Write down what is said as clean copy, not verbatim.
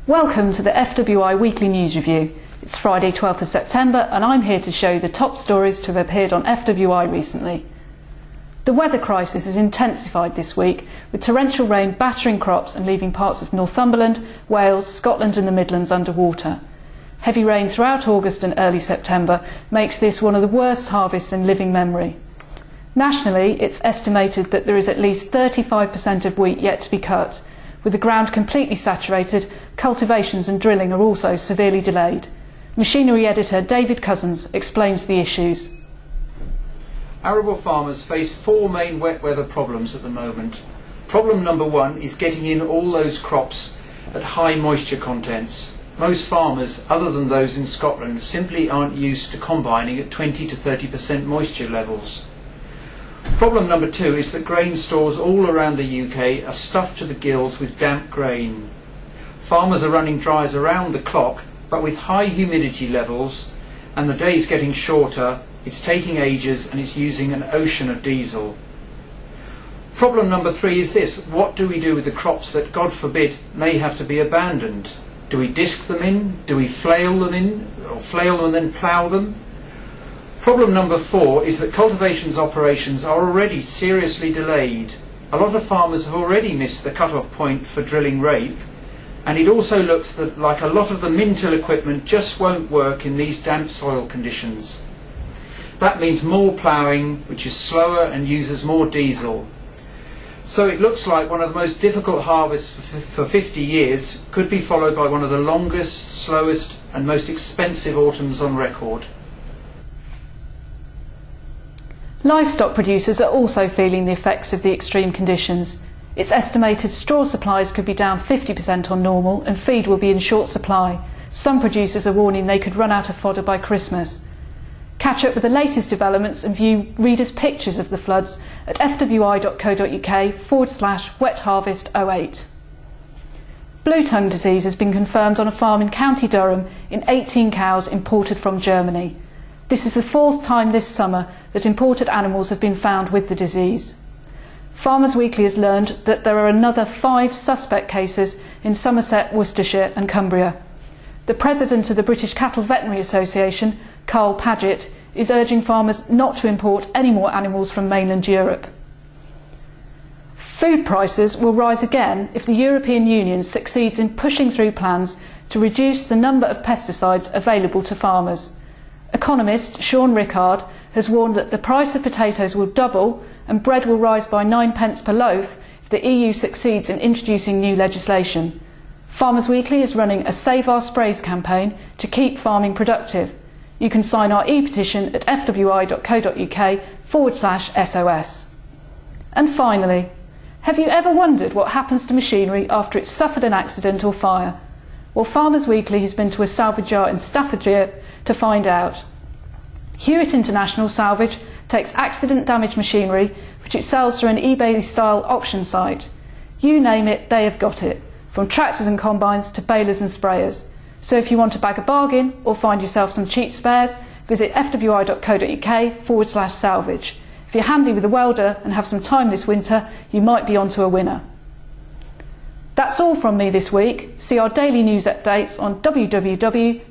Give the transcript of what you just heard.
Welcome to the FWI Weekly News Review. It's Friday 12th of September and I'm here to show you the top stories to have appeared on FWI recently. The weather crisis has intensified this week, with torrential rain battering crops and leaving parts of Northumberland, Wales, Scotland and the Midlands underwater. Heavy rain throughout August and early September makes this one of the worst harvests in living memory. Nationally, it's estimated that there is at least 35% of wheat yet to be cut. With the ground completely saturated, cultivations and drilling are also severely delayed. Machinery editor David Cousins explains the issues. Arable farmers face four main wet weather problems at the moment. Problem number one is getting in all those crops at high moisture contents. Most farmers, other than those in Scotland, simply aren't used to combining at 20 to 30% moisture levels. Problem number two is that grain stores all around the UK are stuffed to the gills with damp grain. Farmers are running dryers around the clock, but with high humidity levels and the days getting shorter, it's taking ages and it's using an ocean of diesel. Problem number three is this: what do we do with the crops that, God forbid, may have to be abandoned? Do we disc them in? Do we flail them in? Or flail them and then plough them? Problem number four is that cultivations operations are already seriously delayed. A lot of farmers have already missed the cut-off point for drilling rape, and it also looks like a lot of the min-till equipment just won't work in these damp soil conditions. That means more ploughing, which is slower and uses more diesel. So it looks like one of the most difficult harvests for 50 years could be followed by one of the longest, slowest and most expensive autumns on record. Livestock producers are also feeling the effects of the extreme conditions. It's estimated straw supplies could be down 50% on normal and feed will be in short supply. Some producers are warning they could run out of fodder by Christmas. Catch up with the latest developments and view readers' pictures of the floods at fwi.co.uk/wetharvest08. Blue tongue disease has been confirmed on a farm in County Durham in 18 cows imported from Germany. This is the fourth time this summer that imported animals have been found with the disease. Farmers Weekly has learned that there are another 5 suspect cases in Somerset, Worcestershire and Cumbria. The president of the British Cattle Veterinary Association, Carl Paget, is urging farmers not to import any more animals from mainland Europe. Food prices will rise again if the European Union succeeds in pushing through plans to reduce the number of pesticides available to farmers. Economist Sean Rickard has warned that the price of potatoes will double and bread will rise by 9 pence per loaf if the EU succeeds in introducing new legislation. Farmers Weekly is running a Save Our Sprays campaign to keep farming productive. You can sign our e-petition at fwi.co.uk/SOS. And finally, have you ever wondered what happens to machinery after it's suffered an accident or fire? Well, Farmers Weekly has been to a salvage yard in Staffordshire to find out. Hewitt International Salvage takes accident-damaged machinery which it sells through an eBay-style auction site. You name it, they have got it, from tractors and combines to balers and sprayers. So if you want to bag a bargain or find yourself some cheap spares, visit fwi.co.uk/salvage. If you're handy with a welder and have some time this winter, you might be onto a winner. That's all from me this week. See our daily news updates on www.fwi.co.uk.